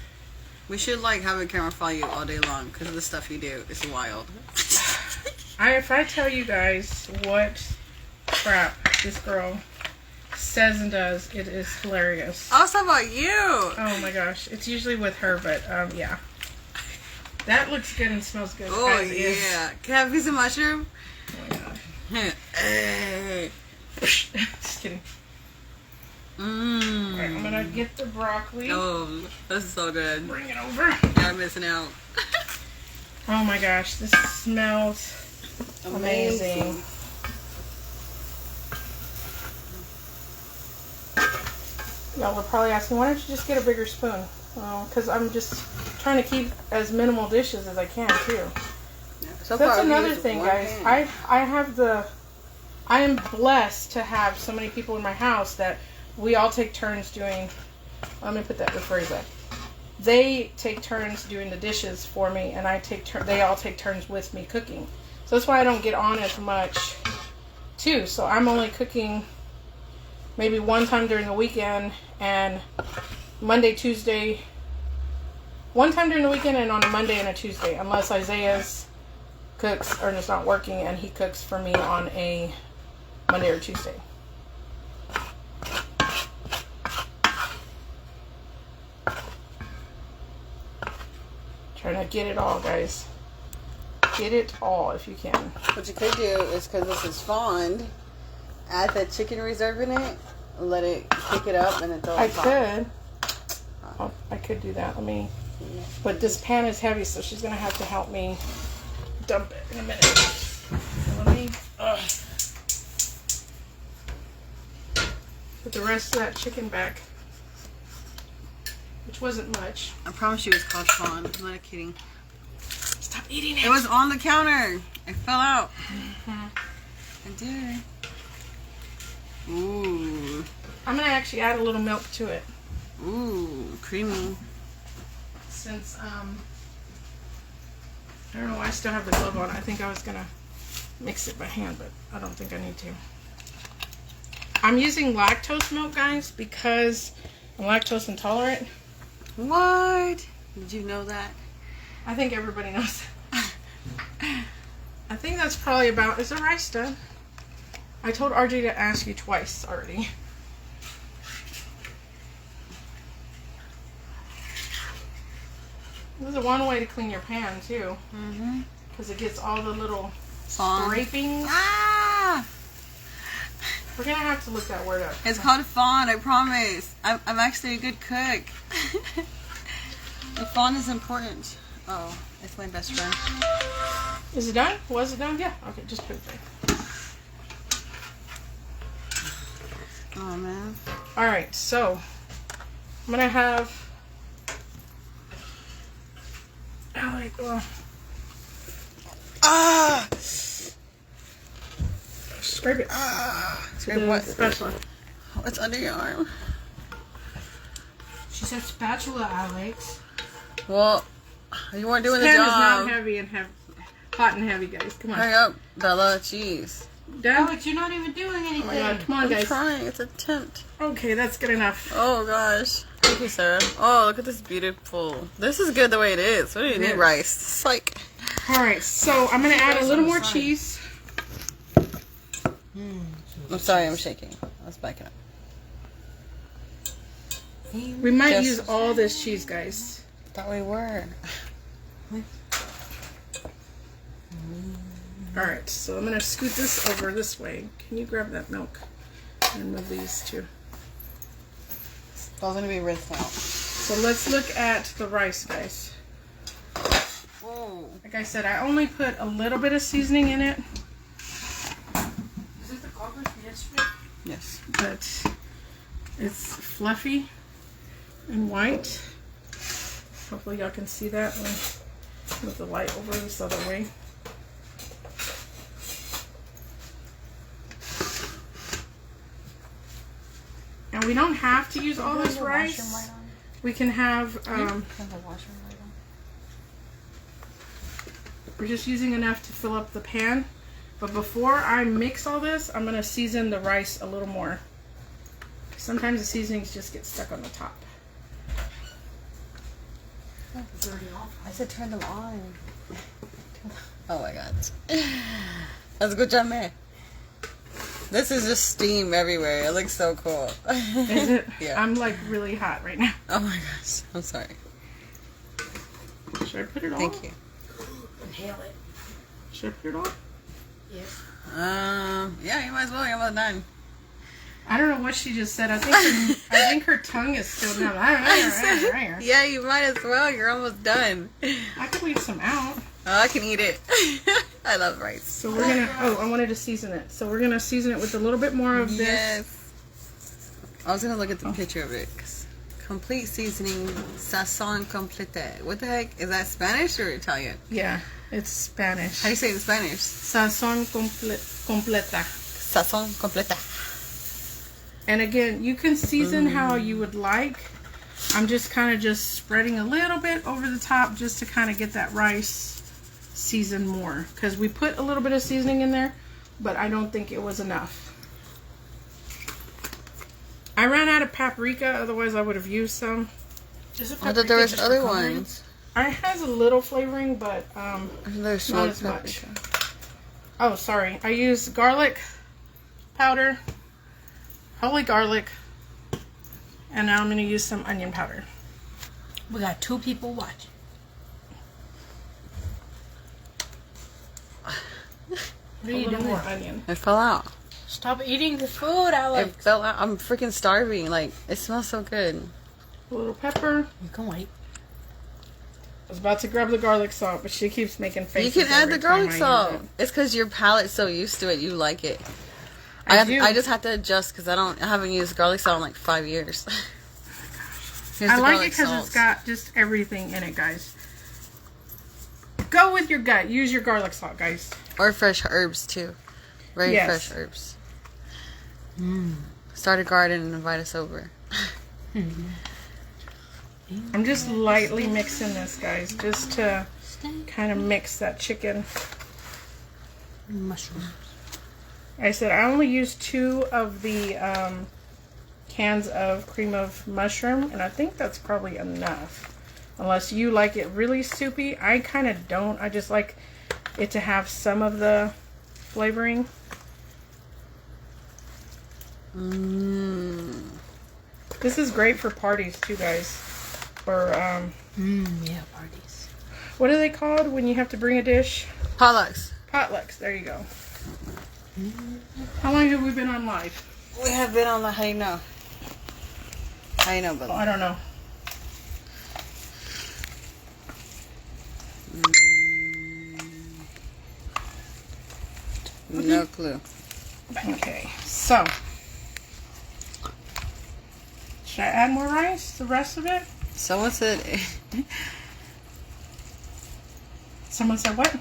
We should like have a camera follow you all day long because of the stuff you do. It's wild. If I tell you guys what crap this girl says and does, it is hilarious. I was talking about you. Oh my gosh. It's usually with her, but yeah. That looks good and smells good. Oh as is. yeah. Can I have a piece of mushroom? Oh my gosh. Hey. Just kidding. Alright, I'm gonna get the broccoli. Oh, this is so good. Bring it over. Y'all missing out. Oh my gosh, this smells amazing. Y'all are probably asking, why don't you just get a bigger spoon? Because I'm just trying to keep as minimal dishes as I can too. So That's far, I've another used thing, one guys. pan. I am blessed to have so many people in my house that we all take turns doing. Let me put that rephrase that. They take turns doing the dishes for me, and they all take turns with me cooking. So that's why I don't get on as much too. So I'm only cooking maybe one time during the weekend, and Monday, Tuesday, one time during the weekend, and on a Monday and a Tuesday, unless Isaiah's cooks or is not working and he cooks for me on a Monday or Tuesday. Trying to get it all, guys. Get it all if you can. What you could do is, because this is fond, add the chicken reserve in it, let it kick it up, and then throw it I on top. could. Oh, I could do that. Let me. But this pan is heavy, so she's gonna have to help me dump it in a minute. So let me put the rest of that chicken back, which wasn't much. I promise you it's called fond. I'm not kidding. Stop eating It was on the counter. It fell out. Mm-hmm. It did. Ooh. I'm gonna actually add a little milk to it, Ooh. Creamy. since I don't know why I still have the glove on. I think I was gonna mix it by hand, but I don't think I need to. I'm using lactose milk, guys, because I'm lactose intolerant. What? Did you know that? I think everybody knows that. I think that's probably about... Is the rice done? I told RJ to ask you twice already. This is one way to clean your pan, too. Mm-hmm. Because it gets all the little Fond. scrapings. Ah! We're going to have to look that word up. It's called fond, I promise. I'm actually a good cook. The fond is important. Oh, it's my best friend. Is it done? Was it done? Yeah. Okay, just put it there. Oh, man. Alright, so I'm going to have... Scrape it. Ah! To the spatula. it's under your arm. She said spatula, Alex. Well, you weren't doing the Pen job. is not heavy and hot and heavy, guys. Come on. Hurry up, Bella. Jeez. Done? Alex, you're not even doing anything. Oh my god, come on, I'm guys. trying. It's a attempt. Okay, that's good enough. Oh gosh. Thank you, Sarah. Oh, look at this beautiful. This is good the way it is. What do you need, is. rice? It's like. Alright, so I'm going to add a little more cheese. I'm sorry, I'm shaking. I was backing up. We might Just- use all this cheese, guys. Thought we were. Alright, so I'm going to scoot this over this way. Can you grab that milk and move these two? I was gonna be rinsed out. So let's look at the rice, guys. Whoa. Like I said, I only put a little bit of seasoning in it, Is this the cover from yesterday? Yes. but it's fluffy and white. Hopefully y'all can see that with the light over this other way. And we don't have to use all this rice. We can have, we're just using enough to fill up the pan. But before I mix all this, I'm going to season the rice a little more. Sometimes the seasonings just get stuck on the top. It's already off. I said turn them on. Oh my god. That's a good job, man. This is just steam everywhere. It looks so cool. Is it? Yeah. I'm like really hot right now. Oh my gosh. I'm sorry. Should I put it on? Thank you. Inhale it. Should I put it on? Yes. Yeah, you might as well. You're almost done. I don't know what she just said. I think her tongue is still numb. I Yeah, you might as well. You're almost done. could leave some out. Oh, I can eat it. I love rice. So we're gonna. Oh, I wanted to season it. So we're gonna season it with a little bit more of this. Yes. I was gonna look at the picture of it. Complete seasoning, sazon complete. What the heck? Is that Spanish or Italian? Yeah, it's Spanish. How do you say it in Spanish? Sazón completa. Sazon completa. And again, you can season how you would like. I'm just kind of just spreading a little bit over the top just to kind of get that rice seasoned more. Because we put a little bit of seasoning in there, but I don't think it was enough. I ran out of paprika, otherwise I would have used some. I thought there was other ones. It has a little flavoring, but There's not as much. Oh, sorry. I used garlic powder, holy garlic, and now I'm going to use some onion powder. We got 2 people watching. What are A you little doing? more onion. It fell out. Stop eating the food, Alex. It fell out. I'm freaking starving. Like, it smells so good. A little pepper. You can wait. I was about to grab the garlic salt, but she keeps making You faces. can add every the garlic time I salt. use it. It's because your palate's so used to it. You like it. I do. I just have to adjust because I haven't used garlic salt in like 5 years. Here's I the like garlic it because salt. it's got just everything in it, guys. Go with your gut. Use your garlic salt, guys. Or fresh herbs too. Very Yes. fresh herbs. Start a garden and invite us over. I'm just lightly mixing this, guys, just to kind of mix that chicken. Mushrooms. I said I only used 2 of the cans of cream of mushroom, and I think that's probably enough. Unless you like it really soupy. I kind of don't. I just like it to have some of the flavoring. This is great for parties too, guys. Or Yeah, parties. what are they called when you have to bring a dish? Potlucks. Potlucks. There you go. How long have we been on live? We have been on the how you know. How you know, Oh, brother? I don't know. No clue. Okay, so should I add more rice? The rest of it? Someone said Someone said what?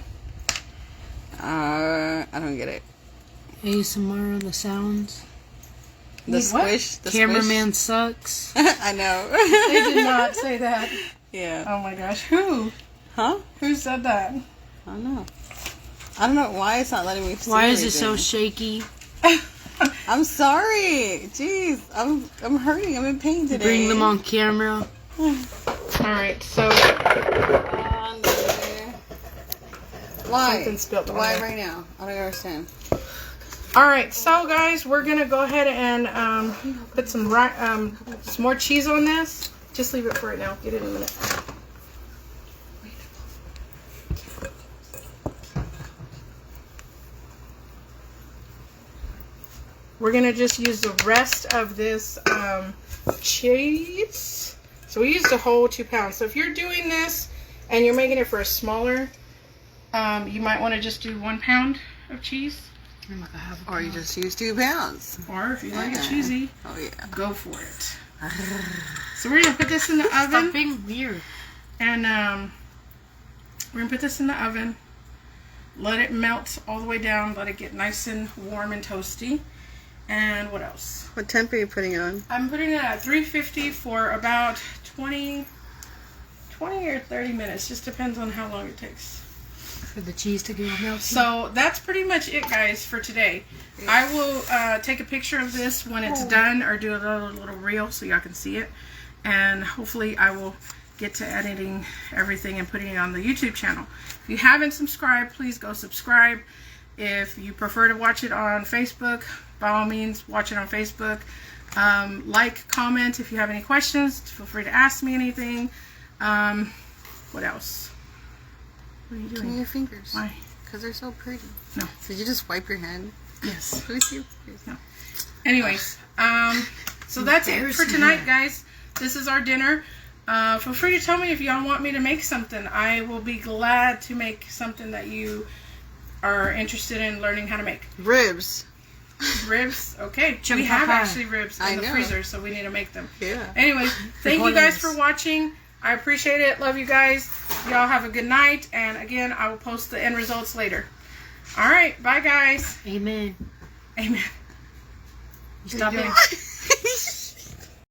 I don't get it. ASMR, the sounds. The Need what? squish. The Cameraman sucks. Squish. I know. They did not say that. Yeah. Oh my gosh. Who? Huh? Who said that? I don't know. I don't know why it's not letting me see Why is it so everything. shaky? I'm sorry. Jeez. I'm hurting. I'm in pain today. Bring them on camera. Alright, so Why? Something spilled on Why there. right now? I don't understand. alright, so guys, we're gonna go ahead and put some more cheese on this. Just leave it for right now. Get it in a minute. We're gonna just use the rest of this cheese. So we used a whole 2 pounds. So if you're doing this and you're making it for a smaller, you might want to just do 1 pound of cheese. I'm like, I have a Or you just use 2 pounds. Or if you like it cheesy, Oh yeah. go for it. So we're gonna put this in the oven, Stop being weird. and we're gonna put this in the oven. Let it melt all the way down. Let it get nice and warm and toasty. And what else? What temp are you putting it on? I'm putting it at 350 for about 20 or 30 minutes. Just depends on how long it takes. For the cheese to get melted. So that's pretty much it, guys, for today. I will take a picture of this when it's done, or do a little reel so y'all can see it. And hopefully I will get to editing everything and putting it on the YouTube channel. If you haven't subscribed, please go subscribe. If you prefer to watch it on Facebook, by all means, watch it on Facebook. Like, comment if you have any questions. Feel free to ask me anything. What else? What are you Clean doing? your fingers. Why? Because they're so pretty. No. Did you just wipe your hand? Yes. Let me see. No. Anyways, so that's it for tonight, guys. This is our dinner. Feel free to tell me if y'all want me to make something. I will be glad to make something that you are interested in learning how to make. Ribs. Ribs? Okay. Chunk We have pie. actually ribs in I the know. freezer, so we need to make them. Yeah. Anyways, thank you guys for watching. I appreciate it. Love you guys. Y'all have a good night. And again, I will post the end results later. All right. Bye, guys. Amen. Amen. You stop doing? it.